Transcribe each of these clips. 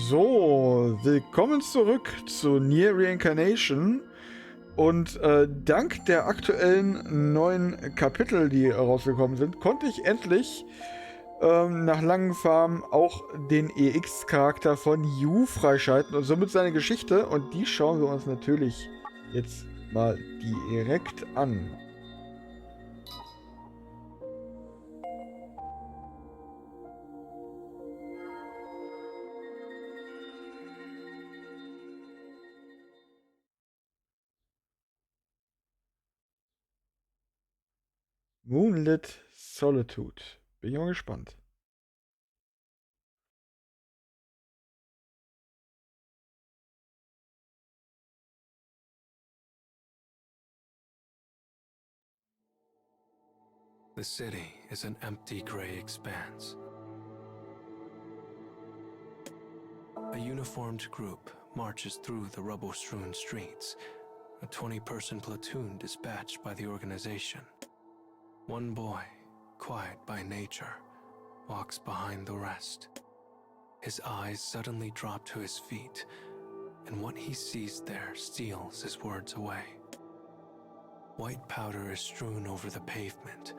So, willkommen zurück zu NieR Reincarnation. Und dank der aktuellen neuen Kapitel, die rausgekommen sind, konnte ich endlich nach langen Farmen auch den EX-Charakter von Yu freischalten und somit seine Geschichte. Und die schauen wir uns natürlich jetzt mal direkt an. Moonlit Solitude. Bin ich mal gespannt. The city is an empty gray expanse. A uniformed group marches through the rubble-strewn streets, a 20-person platoon dispatched by the organization. One boy, quiet by nature, walks behind the rest. His eyes suddenly drop to his feet, and what he sees there steals his words away. White powder is strewn over the pavement,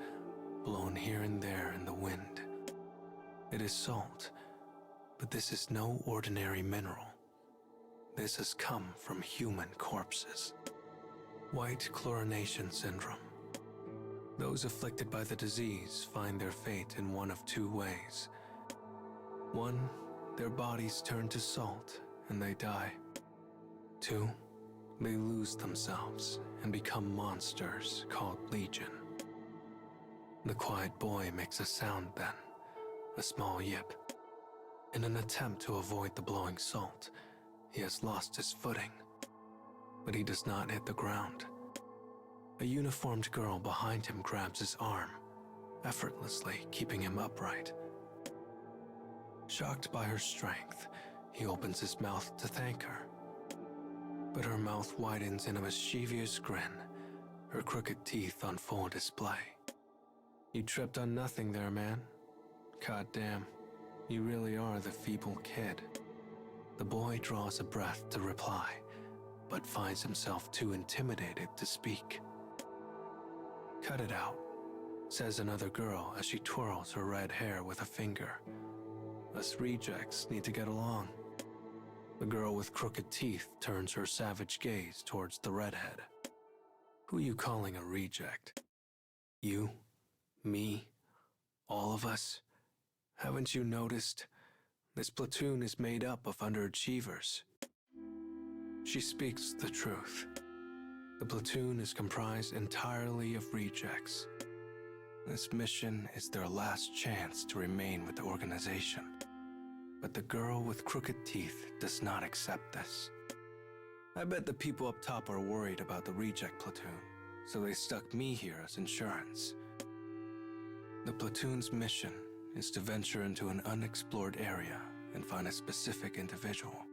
blown here and there in the wind. It is salt, but this is no ordinary mineral. This has come from human corpses. White chlorination syndrome. Those afflicted by the disease find their fate in one of two ways. One, their bodies turn to salt and they die. Two, they lose themselves and become monsters called Legion. The quiet boy makes a sound then, a small yip. In an attempt to avoid the blowing salt, he has lost his footing, but he does not hit the ground. A uniformed girl behind him grabs his arm, effortlessly keeping him upright. Shocked by her strength, he opens his mouth to thank her. But her mouth widens in a mischievous grin, her crooked teeth on full display. You tripped on nothing there, man. God damn, you really are the feeble kid. The boy draws a breath to reply, but finds himself too intimidated to speak. Cut it out, says another girl as she twirls her red hair with a finger. Us rejects need to get along. The girl with crooked teeth turns her savage gaze towards the redhead. Who you calling a reject? You? Me? All of us? Haven't you noticed? This platoon is made up of underachievers. She speaks the truth. The platoon is comprised entirely of rejects. This mission is their last chance to remain with the organization. But the girl with crooked teeth does not accept this. I bet the people up top are worried about the reject platoon, so they stuck me here as insurance. The platoon's mission is to venture into an unexplored area and find a specific individual.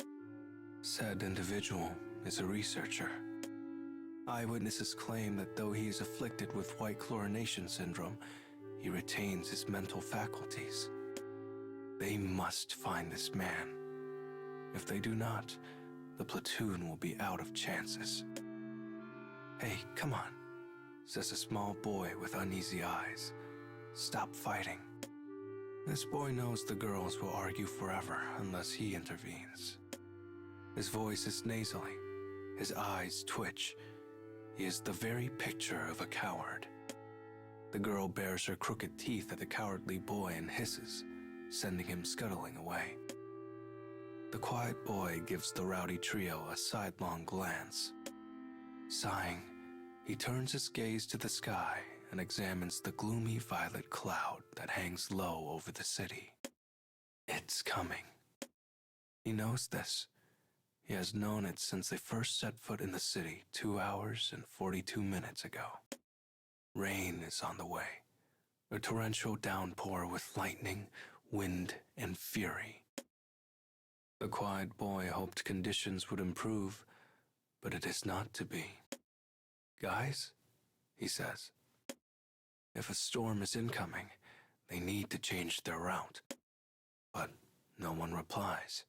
Said individual is a researcher. Eyewitnesses claim that though he is afflicted with white chlorination syndrome, he retains his mental faculties. They must find this man. If they do not, the platoon will be out of chances. Hey, come on, says a small boy with uneasy eyes. Stop fighting. This boy knows the girls will argue forever unless he intervenes. His voice is nasally, his eyes twitch. He is the very picture of a coward. The girl bares her crooked teeth at the cowardly boy and hisses, sending him scuttling away. The quiet boy gives the rowdy trio a sidelong glance. Sighing, he turns his gaze to the sky and examines the gloomy violet cloud that hangs low over the city. It's coming. He knows this. He has known it since they first set foot in the city 2 hours and 42 minutes ago. Rain is on the way, a torrential downpour with lightning, wind, and fury. The quiet boy hoped conditions would improve, but it is not to be. Guys, he says, if a storm is incoming, they need to change their route. But no one replies.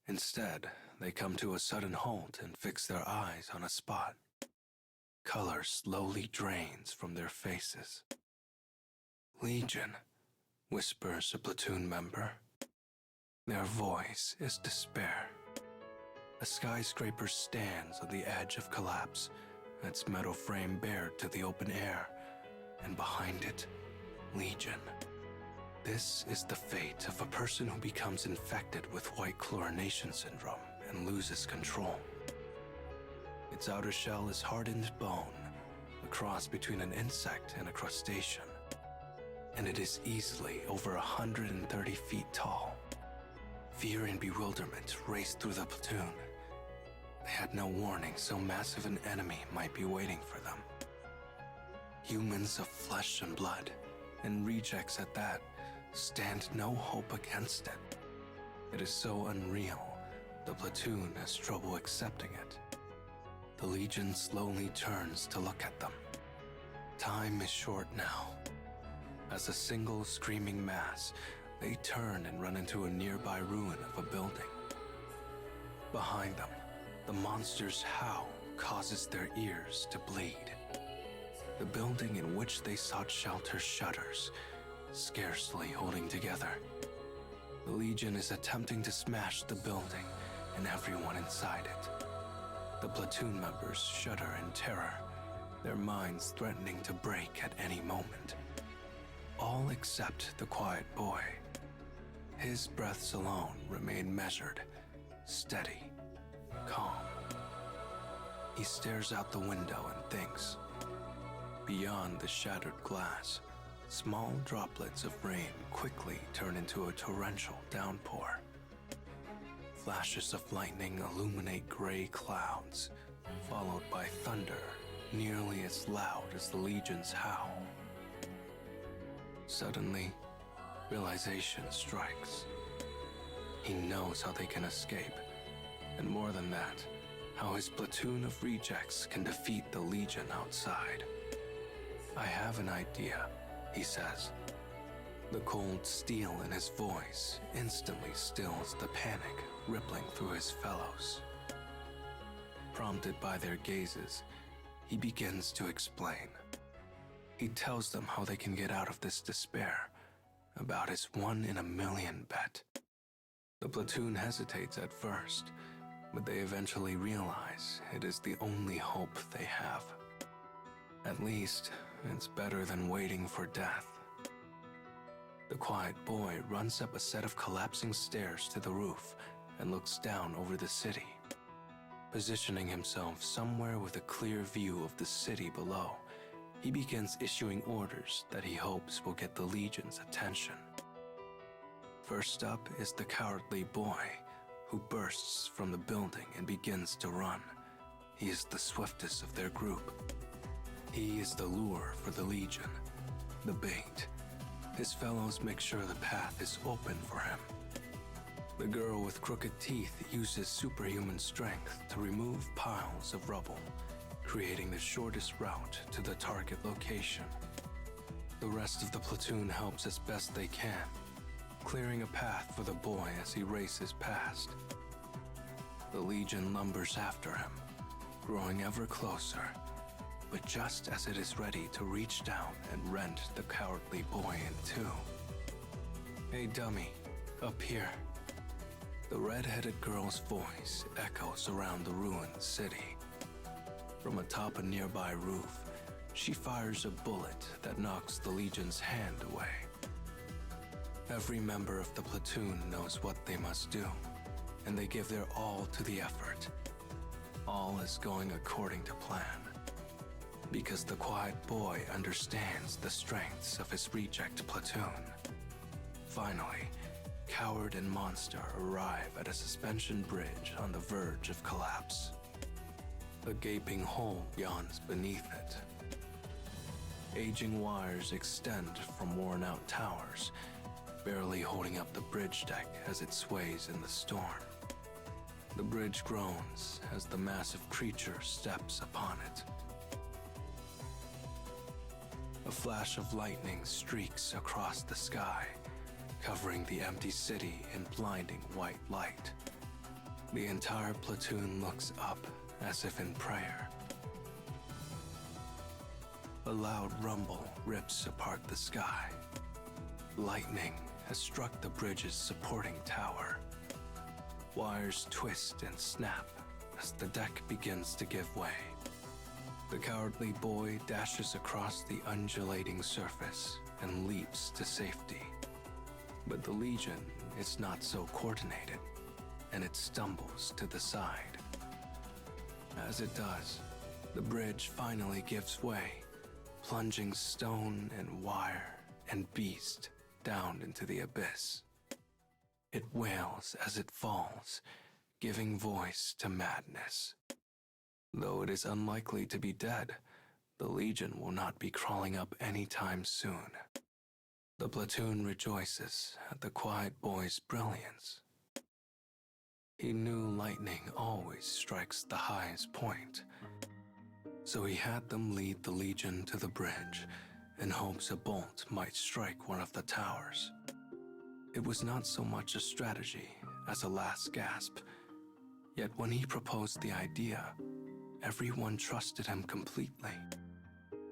Instead, they come to a sudden halt and fix their eyes on a spot. Color slowly drains from their faces. "Legion," whispers a platoon member. Their voice is despair. A skyscraper stands on the edge of collapse, its metal frame bared to the open air, and behind it, Legion. This is the fate of a person who becomes infected with white chlorination syndrome and loses control. Its outer shell is hardened bone, a cross between an insect and a crustacean, and it is easily over 130 feet tall. Fear and bewilderment raced through the platoon. They had no warning so massive an enemy might be waiting for them. Humans of flesh and blood, and rejects at that, stand no hope against it. It is so unreal, the platoon has trouble accepting it. The Legion slowly turns to look at them. Time is short now. As a single screaming mass, they turn and run into a nearby ruin of a building. Behind them, the monster's howl causes their ears to bleed. The building in which they sought shelter shudders, scarcely holding together. The Legion is attempting to smash the building and everyone inside it. The platoon members shudder in terror, their minds threatening to break at any moment. All except the quiet boy. His breaths alone remain measured, steady, calm. He stares out the window and thinks. Beyond the shattered glass, small droplets of rain quickly turn into a torrential downpour. Flashes of lightning illuminate gray clouds, followed by thunder nearly as loud as the Legion's howl. Suddenly, realization strikes. He knows how they can escape, and more than that, how his platoon of rejects can defeat the Legion outside. "I have an idea," he says. The cold steel in his voice instantly stills the panic rippling through his fellows. Prompted by their gazes, he begins to explain. He tells them how they can get out of this despair, about his 1 in a million bet. The platoon hesitates at first, but they eventually realize it is the only hope they have. At least, it's better than waiting for death. The quiet boy runs up a set of collapsing stairs to the roof and looks down over the city. Positioning himself somewhere with a clear view of the city below, he begins issuing orders that he hopes will get the Legion's attention. First up is the cowardly boy, who bursts from the building and begins to run. He is the swiftest of their group. He is the lure for the Legion, the bait. His fellows make sure the path is open for him. The girl with crooked teeth uses superhuman strength to remove piles of rubble, creating the shortest route to the target location. The rest of the platoon helps as best they can, clearing a path for the boy as he races past. The Legion lumbers after him, growing ever closer, but just as it is ready to reach down and rend the cowardly boy in two. "Hey dummy, up here." The red-headed girl's voice echoes around the ruined city. From atop a nearby roof, she fires a bullet that knocks the Legion's hand away. Every member of the platoon knows what they must do, and they give their all to the effort. All is going according to plan, because the quiet boy understands the strengths of his reject platoon. Finally, Coward and Monster arrive at a suspension bridge on the verge of collapse. A gaping hole yawns beneath it. Aging wires extend from worn-out towers, barely holding up the bridge deck as it sways in the storm. The bridge groans as the massive creature steps upon it. A flash of lightning streaks across the sky, covering the empty city in blinding white light. The entire platoon looks up as if in prayer. A loud rumble rips apart the sky. Lightning has struck the bridge's supporting tower. Wires twist and snap as the deck begins to give way. The cowardly boy dashes across the undulating surface and leaps to safety. But the Legion is not so coordinated, and it stumbles to the side. As it does, the bridge finally gives way, plunging stone and wire and beast down into the abyss. It wails as it falls, giving voice to madness. Though it is unlikely to be dead, the Legion will not be crawling up anytime soon. The platoon rejoices at the quiet boy's brilliance. He knew lightning always strikes the highest point, so he had them lead the Legion to the bridge in hopes a bolt might strike one of the towers. It was not so much a strategy as a last gasp, yet when he proposed the idea, everyone trusted him completely.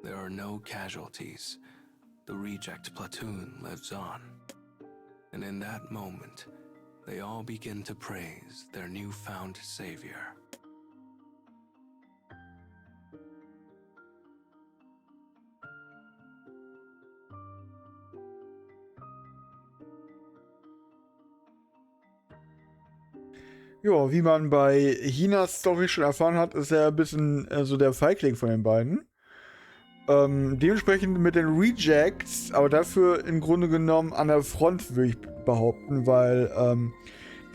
There are no casualties. The reject platoon lives on. And in that moment, they all begin to praise their newfound savior. Ja, wie man bei Hinas Story schon erfahren hat, ist er ein bisschen so der Feigling von den beiden. Dementsprechend mit den Rejects, aber dafür im Grunde genommen an der Front, würde ich behaupten, weil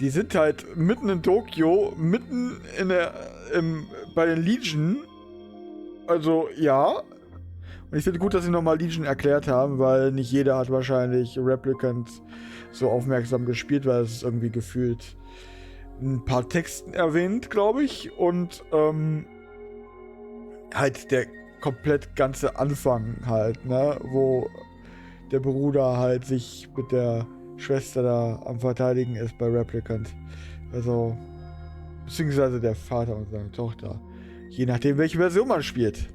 die sind halt mitten in Tokio, mitten bei den Legion. Also ja. Und ich finde gut, dass sie nochmal Legion erklärt haben, weil nicht jeder hat wahrscheinlich Replicant so aufmerksam gespielt, weil es irgendwie gefühlt ein paar Texten erwähnt, glaube ich. Und halt der komplett ganze Anfang halt, ne? Wo der Bruder halt sich mit der Schwester da am Verteidigen ist bei Replicant. Also, beziehungsweise der Vater und seine Tochter. Je nachdem, welche Version man spielt.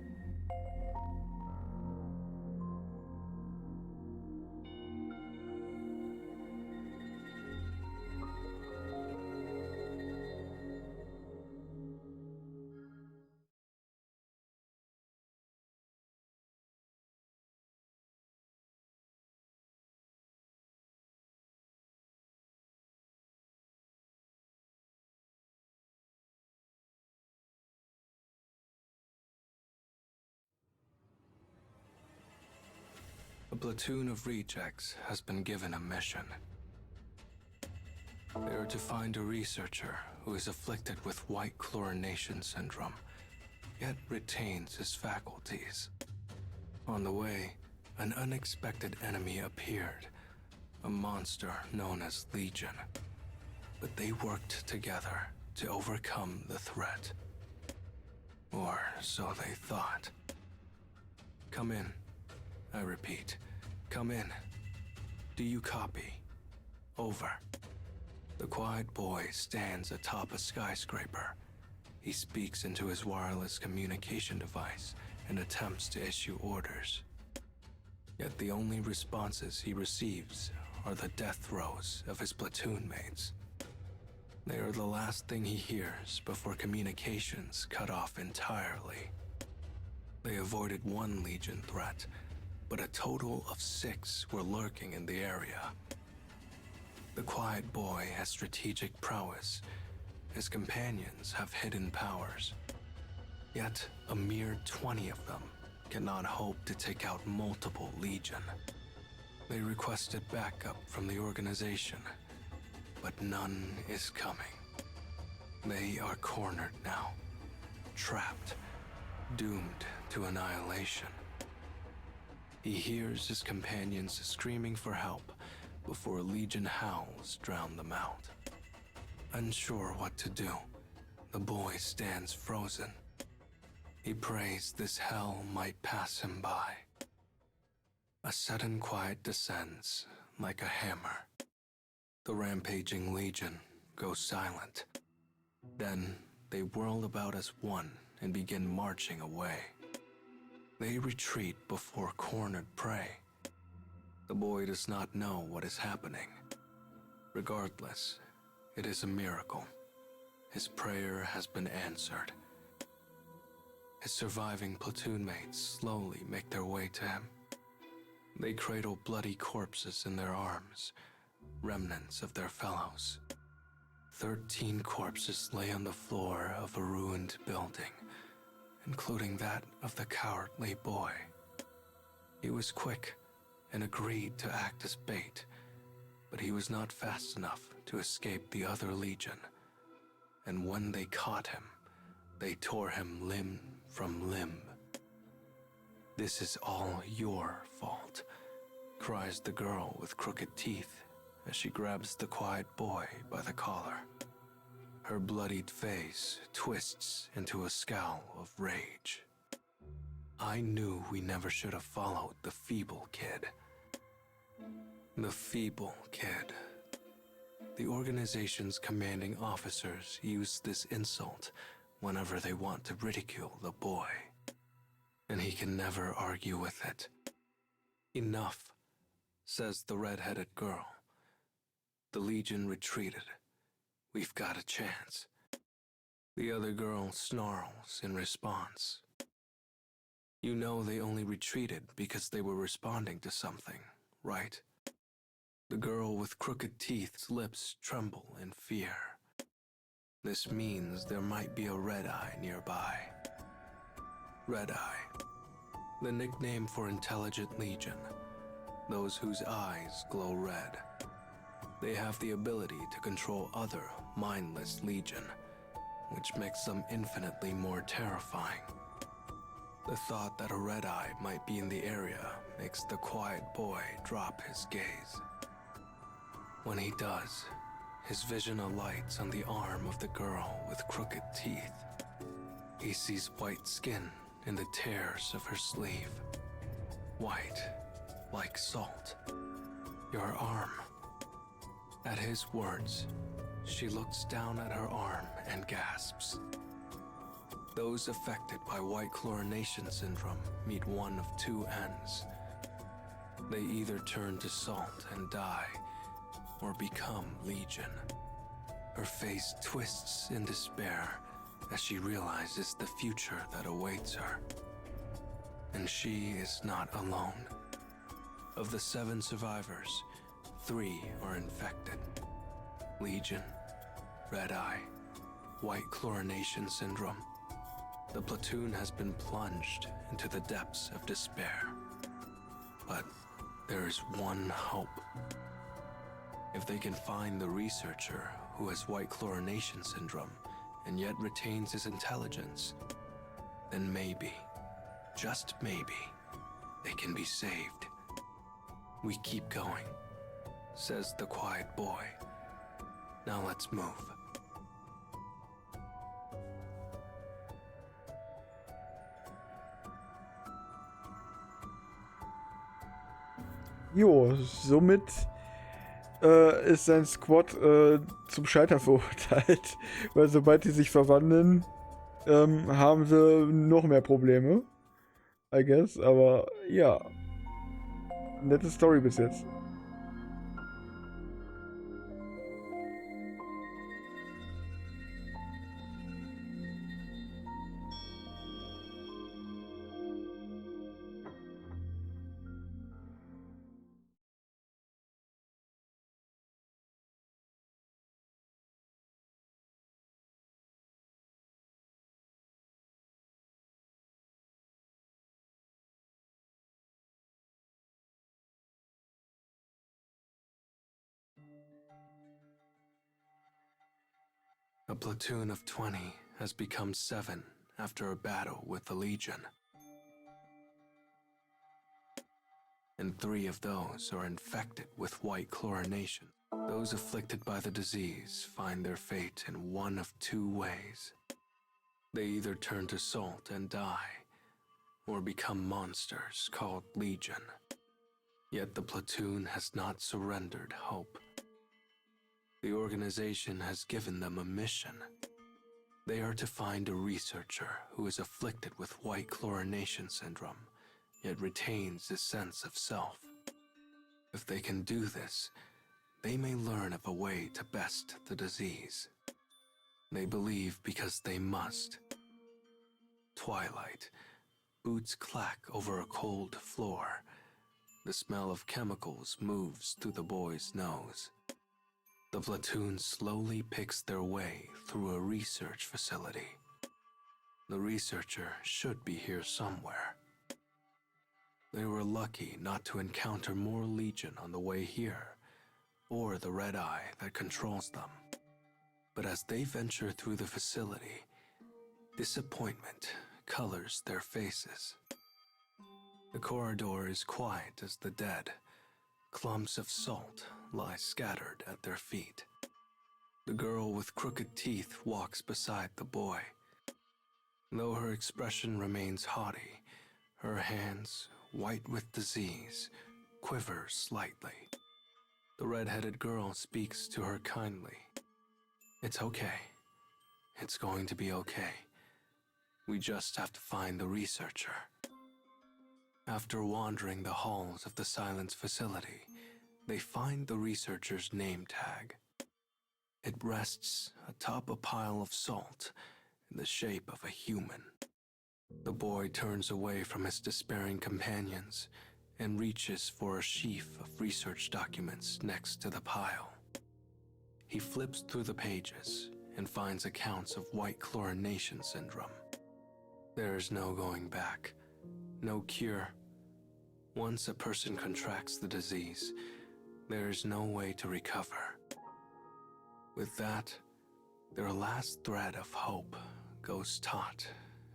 A platoon of rejects has been given a mission. They are to find a researcher who is afflicted with white chlorination syndrome, yet retains his faculties. On the way, an unexpected enemy appeared, a monster known as Legion. But they worked together to overcome the threat. Or so they thought. Come in. I repeat, come in. Do you copy? Over. The quiet boy stands atop a skyscraper. He speaks into his wireless communication device and attempts to issue orders. Yet the only responses he receives are the death throes of his platoon mates. They are the last thing he hears before communications cut off entirely. They avoided one Legion threat, but a total of 6 were lurking in the area. The quiet boy has strategic prowess. His companions have hidden powers. Yet a mere 20 of them cannot hope to take out multiple Legion. They requested backup from the organization, but none is coming. They are cornered now, trapped, doomed to annihilation. He hears his companions screaming for help before Legion howls drown them out. Unsure what to do, the boy stands frozen. He prays this hell might pass him by. A sudden quiet descends like a hammer. The rampaging Legion goes silent. Then they whirl about as one and begin marching away. They retreat before cornered prey. The boy does not know what is happening. Regardless, it is a miracle. His prayer has been answered. His surviving platoon mates slowly make their way to him. They cradle bloody corpses in their arms, remnants of their fellows. 13 corpses lay on the floor of a ruined building, including that of the cowardly boy. He was quick and agreed to act as bait, but he was not fast enough to escape the other legion. And when they caught him, they tore him limb from limb. "This is all your fault," cries the girl with crooked teeth as she grabs the quiet boy by the collar. Her bloodied face twists into a scowl of rage. "I knew we never should have followed the feeble kid." The feeble kid. The organization's commanding officers use this insult whenever they want to ridicule the boy, and he can never argue with it. "Enough," says the red-headed girl. The Legion retreated. We've got a chance. The other girl snarls in response. You know they only retreated because they were responding to something, right? The girl with crooked teeth's lips tremble in fear. This means there might be a red-eye nearby. Red-eye, the nickname for intelligent legion, those whose eyes glow red. They have the ability to control other mindless legion, which makes them infinitely more terrifying. The thought that a red-eye might be in the area makes the quiet boy drop his gaze. When he does, his vision alights on the arm of the girl with crooked teeth. He sees white skin in the tears of her sleeve. White, like salt. Your arm. At his words, she looks down at her arm and gasps. Those affected by white chlorination syndrome meet one of two ends. They either turn to salt and die, or become legion. Her face twists in despair as she realizes the future that awaits her. And she is not alone. Of the 7 survivors, 3 are infected. Legion, red-eye, white chlorination syndrome. The platoon has been plunged into the depths of despair. But there is one hope. If they can find the researcher who has white chlorination syndrome and yet retains his intelligence, then maybe, just maybe, they can be saved. We keep going, says the quiet boy. Now let's move. Jo, somit ist sein Squad zum Scheitern verurteilt, weil sobald die sich verwandeln, haben sie noch mehr Probleme, I guess, aber ja, nette Story bis jetzt. A platoon of 20 has become 7 after a battle with the Legion. And 3 of those are infected with white chlorination. Those afflicted by the disease find their fate in one of 2 ways. They either turn to salt and die, or become monsters called Legion. Yet the platoon has not surrendered hope. The organization has given them a mission. They are to find a researcher who is afflicted with white chlorination syndrome, yet retains a sense of self. If they can do this, they may learn of a way to best the disease. They believe because they must. Twilight. Boots clack over a cold floor. The smell of chemicals moves through the boy's nose. The platoon slowly picks their way through a research facility. The researcher should be here somewhere. They were lucky not to encounter more Legion on the way here, or the red eye that controls them. But as they venture through the facility, disappointment colors their faces. The corridor is quiet as the dead. Clumps of salt lie scattered at their feet. The girl with crooked teeth walks beside the boy. Though her expression remains haughty, her hands, white with disease, quiver slightly. The red-headed girl speaks to her kindly. It's okay. It's going to be okay. We just have to find the researcher. After wandering the halls of the Silence facility, they find the researcher's name tag. It rests atop a pile of salt in the shape of a human. The boy turns away from his despairing companions and reaches for a sheaf of research documents next to the pile. He flips through the pages and finds accounts of white chlorination syndrome. There is no going back, no cure. Once a person contracts the disease, there is no way to recover. With that, their last thread of hope goes taut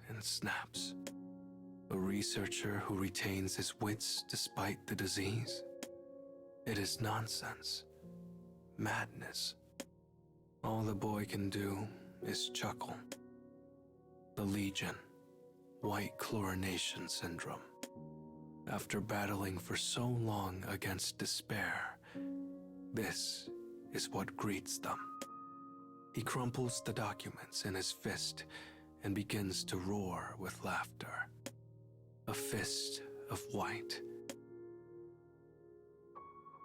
and snaps. A researcher who retains his wits despite the disease? It is nonsense, madness. All the boy can do is chuckle. The Legion, white chlorination syndrome. After battling for so long against despair, this is what greets them. He crumples the documents in his fist and begins to roar with laughter. A fist of white.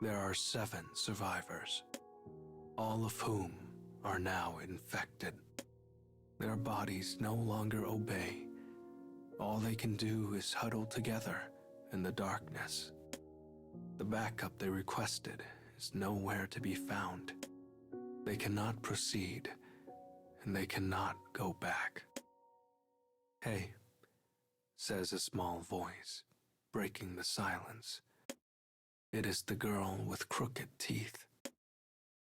There are 7 survivors, all of whom are now infected. Their bodies no longer obey. All they can do is huddle together in the darkness. The backup they requested is nowhere to be found. They cannot proceed, and they cannot go back. "Hey," says a small voice, breaking the silence. It is the girl with crooked teeth.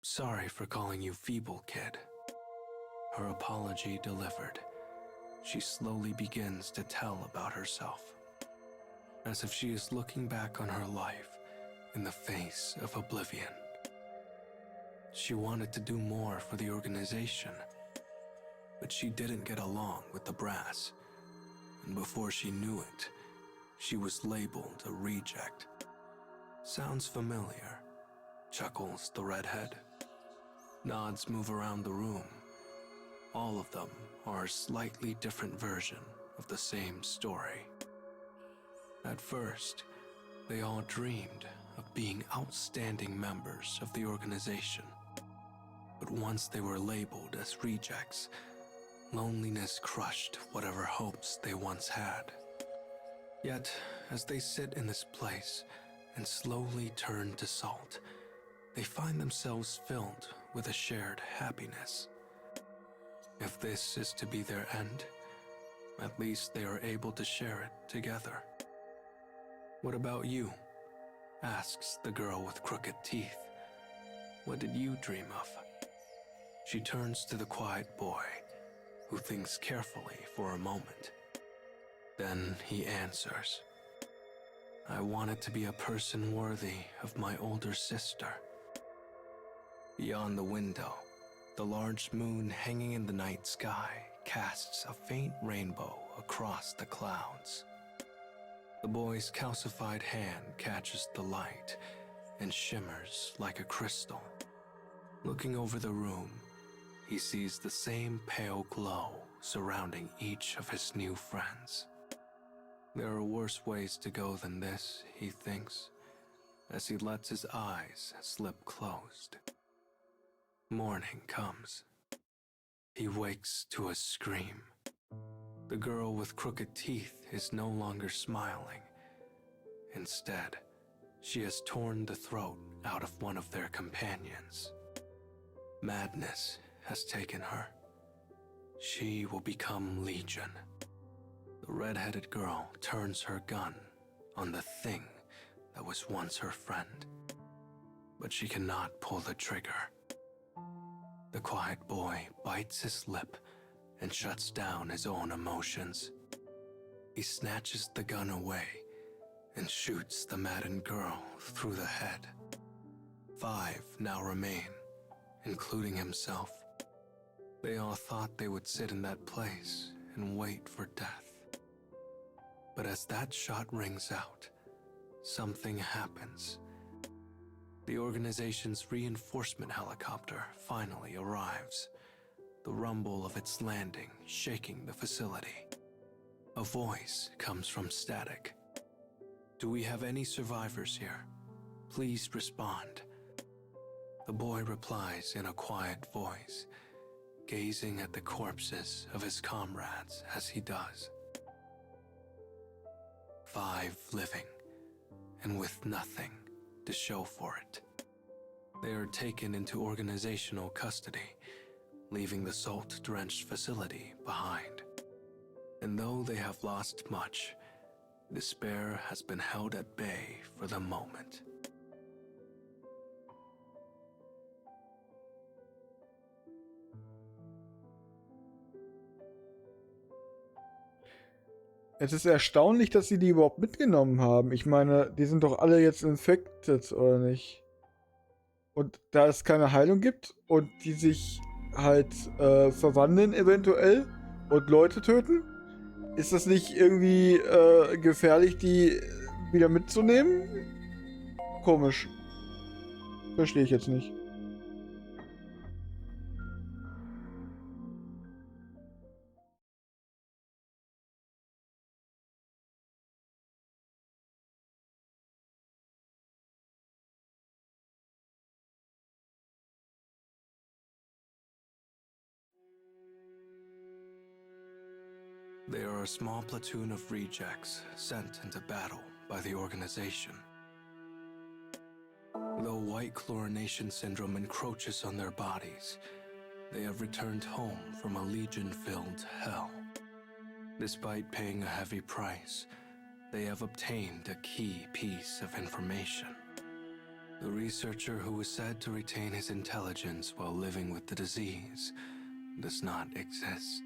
"Sorry for calling you feeble, kid." Her apology delivered, she slowly begins to tell about herself, as if she is looking back on her life in the face of oblivion. She wanted to do more for the organization, but she didn't get along with the brass, and before she knew it, she was labeled a reject. "Sounds familiar," chuckles the redhead. Nods move around the room. All of them are a slightly different version of the same story. At first, they all dreamed of being outstanding members of the organization. But once they were labeled as rejects, loneliness crushed whatever hopes they once had. Yet, as they sit in this place and slowly turn to salt, they find themselves filled with a shared happiness. If this is to be their end, at least they are able to share it together. "What about you?" asks the girl with crooked teeth. "What did you dream of?" She turns to the quiet boy, who thinks carefully for a moment. Then he answers, "I wanted to be a person worthy of my older sister." Beyond the window, the large moon hanging in the night sky casts a faint rainbow across the clouds. The boy's calcified hand catches the light and shimmers like a crystal. Looking over the room, he sees the same pale glow surrounding each of his new friends. There are worse ways to go than this, he thinks, as he lets his eyes slip closed. Morning comes. He wakes to a scream. The girl with crooked teeth is no longer smiling. Instead, she has torn the throat out of one of their companions. Madness has taken her. She will become Legion. The red-headed girl turns her gun on the thing that was once her friend, but she cannot pull the trigger. The quiet boy bites his lip and shuts down his own emotions. He snatches the gun away and shoots the maddened girl through the head. 5 now remain, including himself. They all thought they would sit in that place and wait for death. But as that shot rings out, something happens. The organization's reinforcement helicopter finally arrives, the rumble of its landing shaking the facility. A voice comes from static. Do we have any survivors here? Please respond. The boy replies in a quiet voice, gazing at the corpses of his comrades as he does. 5 living, and with nothing to show for it. They are taken into organizational custody, leaving the salt-drenched facility behind. And though they have lost much, despair has been held at bay for the moment. Es ist erstaunlich, dass sie die überhaupt mitgenommen haben. Ich meine, die sind doch alle jetzt infected, oder nicht? Und da es keine Heilung gibt und die sich halt verwandeln eventuell und Leute töten, ist das nicht irgendwie gefährlich, die wieder mitzunehmen? Komisch. Verstehe ich jetzt nicht. They are a small platoon of rejects sent into battle by the organization. Though white chlorination syndrome encroaches on their bodies, they have returned home from a Legion-filled hell. Despite paying a heavy price, they have obtained a key piece of information. The researcher who was said to retain his intelligence while living with the disease does not exist.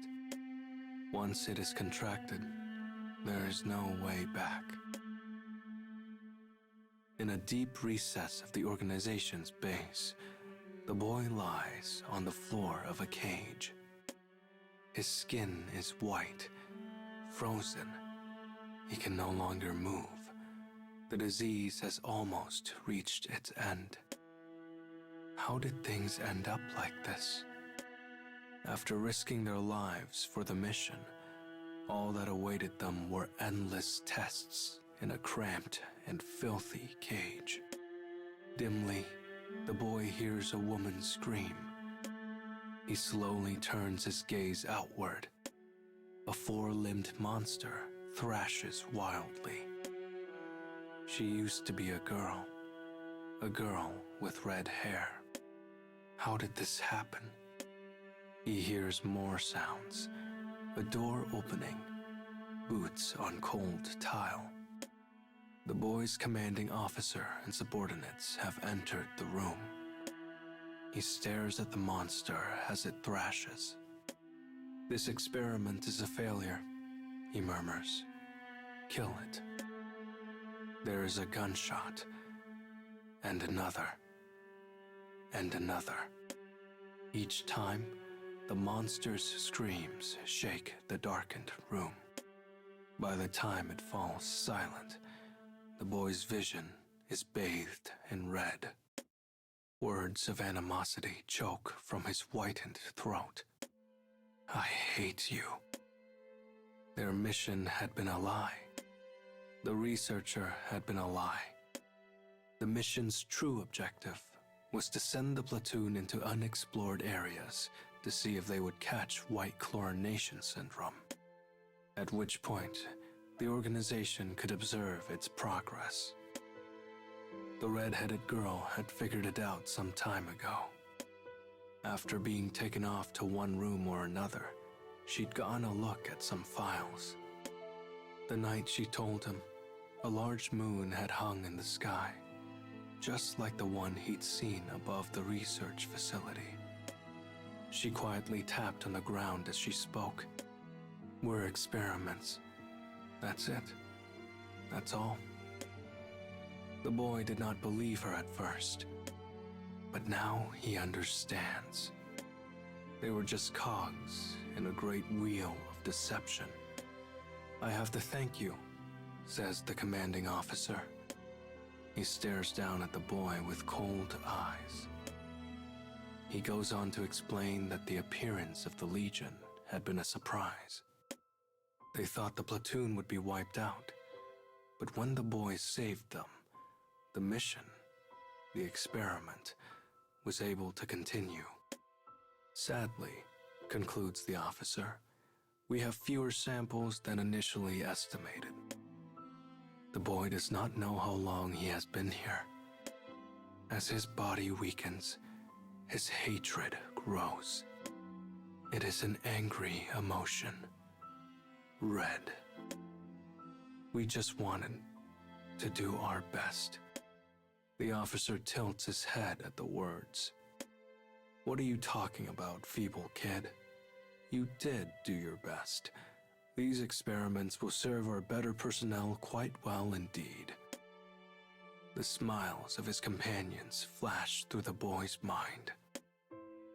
Once it is contracted, there is no way back. In a deep recess of the organization's base, the boy lies on the floor of a cage. His skin is white, frozen. He can no longer move. The disease has almost reached its end. How did things end up like this? After risking their lives for the mission, all that awaited them were endless tests in a cramped and filthy cage. Dimly, the boy hears a woman scream. He slowly turns his gaze outward. A 4-limbed monster thrashes wildly. She used to be a girl with red hair. How did this happen? He hears more sounds, a door opening, boots on cold tile. The boy's commanding officer and subordinates have entered the room. He stares at the monster as it thrashes. This experiment is a failure, he murmurs. Kill it. There is a gunshot, and another, and another. Each time, the monster's screams shake the darkened room. By the time it falls silent, the boy's vision is bathed in red. Words of animosity choke from his whitened throat. I hate you. Their mission had been a lie. The researcher had been a lie. The mission's true objective was to send the platoon into unexplored areas to see if they would catch white chlorination syndrome, at which point the organization could observe its progress. The red-headed girl had figured it out some time ago. After being taken off to one room or another, she'd gone a look at some files. The night she told him, a large moon had hung in the sky, just like the one he'd seen above the research facility. She quietly tapped on the ground as she spoke. We're experiments. That's it. That's all. The boy did not believe her at first, but now he understands. They were just cogs in a great wheel of deception. I have to thank you, says the commanding officer. He stares down at the boy with cold eyes. He goes on to explain that the appearance of the Legion had been a surprise. They thought the platoon would be wiped out, but when the boys saved them, the mission, the experiment, was able to continue. Sadly, concludes the officer, we have fewer samples than initially estimated. The boy does not know how long he has been here. As his body weakens, his hatred grows. It is an angry emotion. Red. We just wanted to do our best. The officer tilts his head at the words. What are you talking about, feeble kid? You did do your best. These experiments will serve our better personnel quite well indeed. The smiles of his companions flashed through the boy's mind.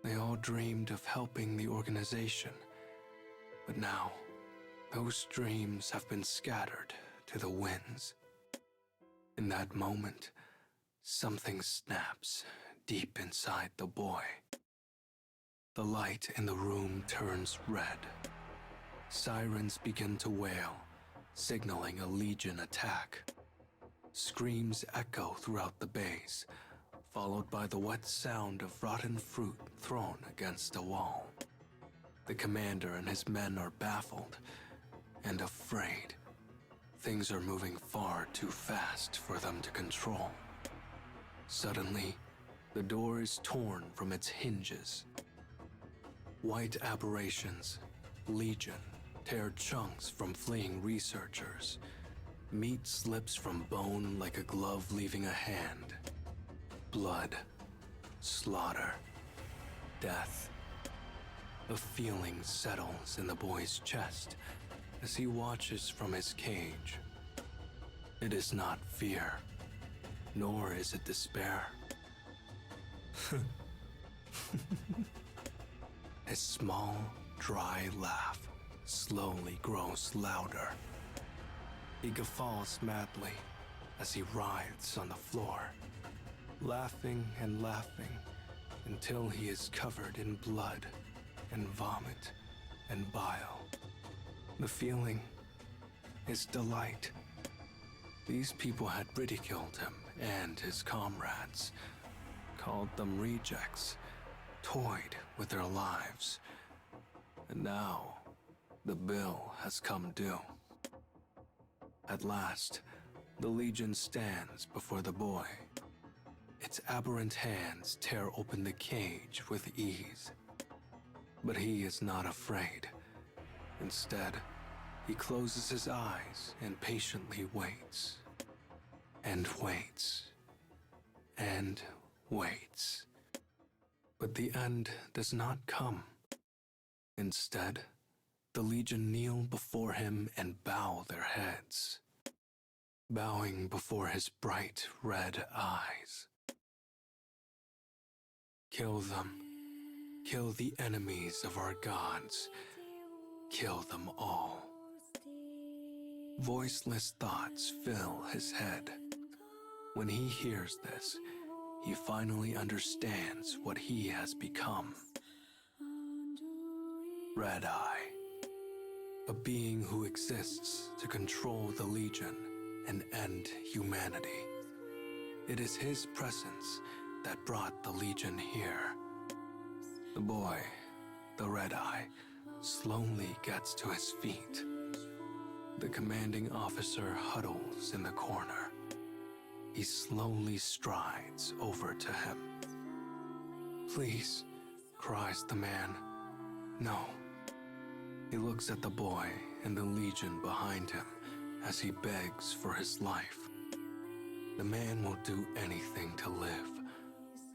They all dreamed of helping the organization, but now those dreams have been scattered to the winds. In that moment, something snaps deep inside the boy. The light in the room turns red. Sirens begin to wail, signaling a Legion attack. Screams echo throughout the base, followed by the wet sound of rotten fruit thrown against a wall. The commander and his men are baffled and afraid. Things are moving far too fast for them to control. Suddenly, the door is torn from its hinges. White aberrations, Legion, tear chunks from fleeing researchers. Meat slips from bone like a glove leaving a hand. Blood, slaughter, death. A feeling settles in the boy's chest as he watches from his cage. It is not fear, nor is it despair. His small, dry laugh slowly grows louder. He guffaws madly as he writhes on the floor, laughing and laughing until he is covered in blood and vomit and bile. The feeling is delight. These people had ridiculed him and his comrades, called them rejects, toyed with their lives. And now, the bill has come due. At last, the Legion stands before the boy. Its aberrant hands tear open the cage with ease. But he is not afraid. Instead, he closes his eyes and patiently waits. And waits. And waits. But the end does not come. Instead, the Legion kneel before him and bow their heads, bowing before his bright red eyes. Kill them. Kill the enemies of our gods. Kill them all. Voiceless thoughts fill his head. When he hears this, he finally understands what he has become. Red Eye, a being who exists to control the Legion and end humanity. It is his presence that brought the Legion here. The boy, the Red Eye, slowly gets to his feet. The commanding officer huddles in the corner. He slowly strides over to him. "Please," cries the man. "No." He looks at the boy and the Legion behind him as he begs for his life. The man will do anything to live,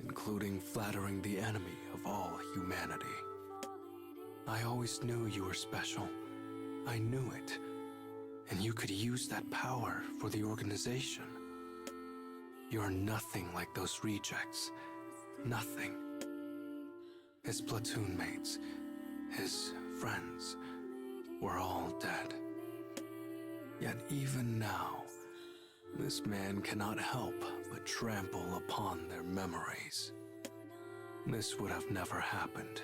including flattering the enemy of all humanity. "I always knew you were special. I knew it. And you could use that power for the organization. You're nothing like those rejects. Nothing." His platoon mates, his friends, were all dead. Yet even now, this man cannot help but trample upon their memories. This would have never happened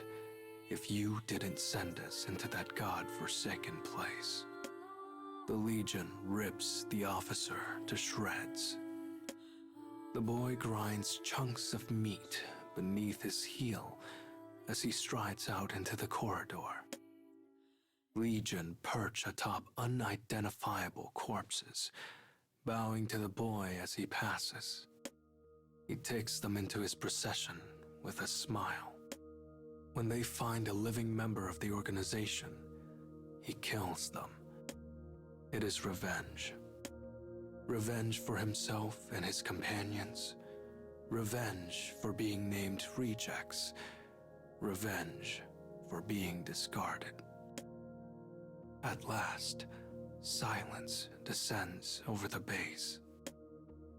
if you didn't send us into that God-forsaken place. The Legion rips the officer to shreds. The boy grinds chunks of meat beneath his heel as he strides out into the corridor. Legion perch atop unidentifiable corpses, bowing to the boy as he passes. He takes them into his procession with a smile. When they find a living member of the organization, he kills them. It is revenge. Revenge for himself and his companions. Revenge for being named rejects. Revenge for being discarded. At last, silence descends over the base.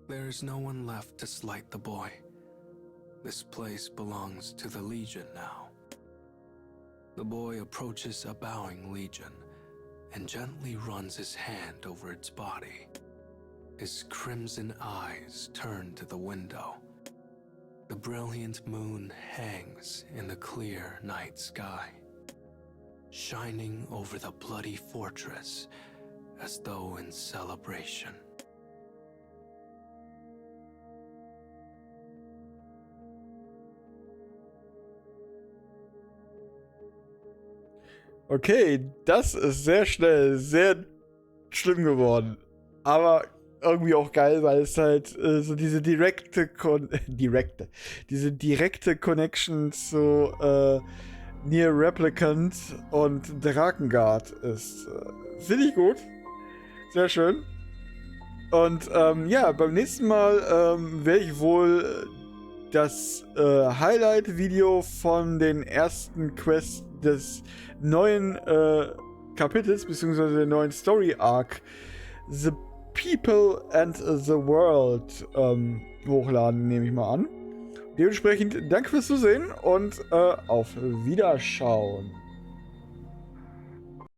There is no one left to slight the boy. This place belongs to the Legion now. The boy approaches a bowing Legion and gently runs his hand over its body. His crimson eyes turn to the window. The brilliant moon hangs in the clear night sky, shining over the bloody fortress as though in celebration. Okay, das ist sehr schnell, sehr schlimm geworden. Aber irgendwie auch geil, weil es halt so diese direkte Connection zu NieR Replicant und Drakengard ist. Finde ich gut. Sehr schön. Und ja, beim nächsten Mal werde ich wohl das Highlight-Video von den ersten Quests des neuen Kapitels, beziehungsweise der neuen Story-Arc The People and the World hochladen, nehme ich mal an. Dementsprechend danke fürs Zusehen und auf Wiederschauen.